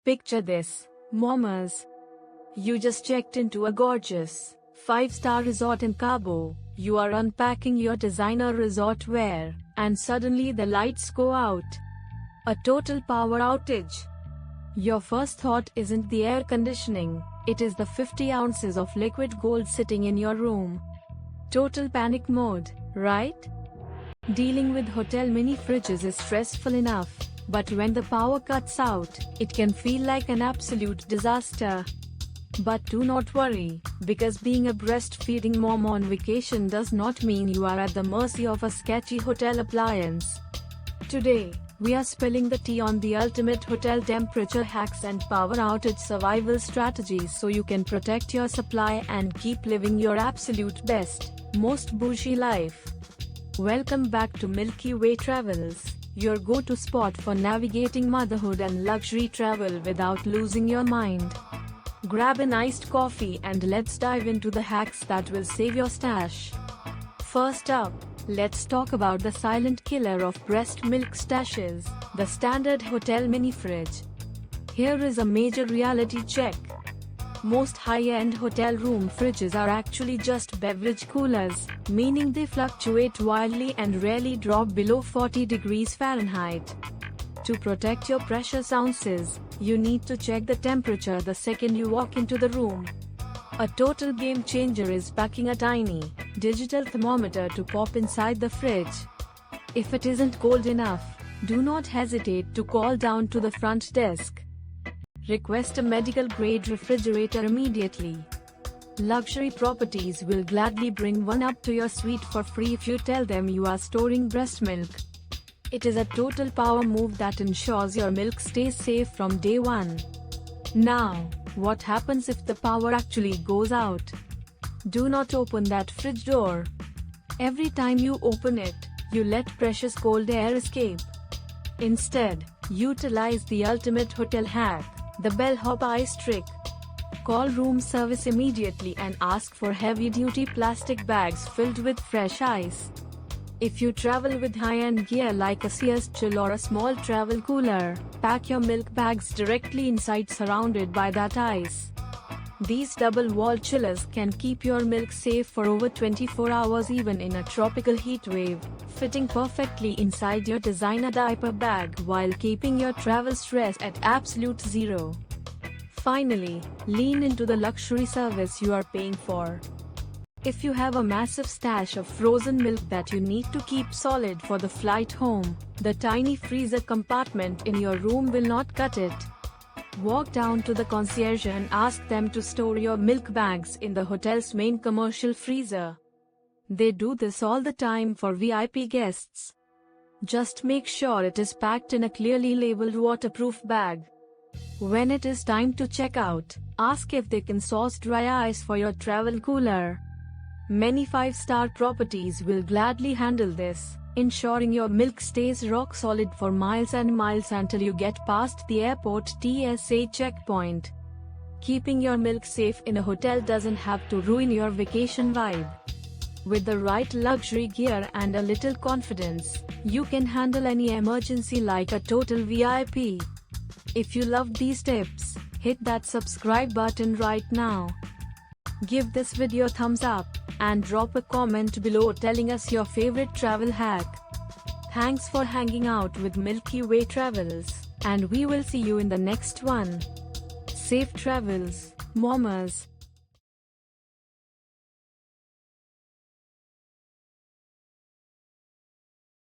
Picture this, Mommers. You just checked into a gorgeous 5-star resort in Cabo. You are unpacking your designer resort wear, and suddenly the lights go out. A total power outage. Your first thought isn't the air conditioning, it is the 50 ounces of liquid gold sitting in your room. Total panic mode, right? Dealing with hotel mini fridges is stressful enough, but when the power cuts out, it can feel like an absolute disaster. But do not worry, because being a breastfeeding mom on vacation does not mean you are at the mercy of a sketchy hotel appliance. Today, we are spilling the tea on the ultimate hotel temperature hacks and power outage survival strategies so you can protect your supply and keep living your absolute best, most bougie life. Welcome back to Milky Way Travels, your go-to spot for navigating motherhood and luxury travel without losing your mind. Grab an iced coffee and let's dive into the hacks that will save your stash. First up, let's talk about the silent killer of breast milk stashes, the standard hotel mini fridge. Here is a major reality check. Most high-end hotel room fridges are actually just beverage coolers, meaning they fluctuate wildly and rarely drop below 40 degrees Fahrenheit. To protect your precious ounces, you need to check the temperature the second you walk into the room. A total game changer is packing a tiny, digital thermometer to pop inside the fridge. If it isn't cold enough, do not hesitate to call down to the front desk. Request a medical-grade refrigerator immediately. Luxury properties will gladly bring one up to your suite for free if you tell them you are storing breast milk. It is a total power move that ensures your milk stays safe from day one. Now, what happens if the power actually goes out? Do not open that fridge door. Every time you open it, you let precious cold air escape. Instead, utilize the ultimate hotel hack, the bellhop ice trick. Call room service immediately and ask for heavy-duty plastic bags filled with fresh ice. If you travel with high-end gear like a CS chill or a small travel cooler, pack your milk bags directly inside surrounded by that ice. These double-wall chillers can keep your milk safe for over 24 hours even in a tropical heat wave, fitting perfectly inside your designer diaper bag while keeping your travel stress at absolute zero. Finally, lean into the luxury service you are paying for. If you have a massive stash of frozen milk that you need to keep solid for the flight home, the tiny freezer compartment in your room will not cut it. Walk down to the concierge and ask them to store your milk bags in the hotel's main commercial freezer. They do this all the time for VIP guests. Just make sure it is packed in a clearly labeled waterproof bag. When it is time to check out, ask if they can source dry ice for your travel cooler. Many 5-star properties will gladly handle this, ensuring your milk stays rock solid for miles and miles until you get past the airport TSA checkpoint. Keeping your milk safe in a hotel doesn't have to ruin your vacation vibe. With the right luxury gear and a little confidence, you can handle any emergency like a total VIP. If you loved these tips, hit that subscribe button right now. Give this video a thumbs up, and drop a comment below telling us your favorite travel hack. Thanks for hanging out with Milky Way Travels, and we will see you in the next one. Safe travels, Mommers.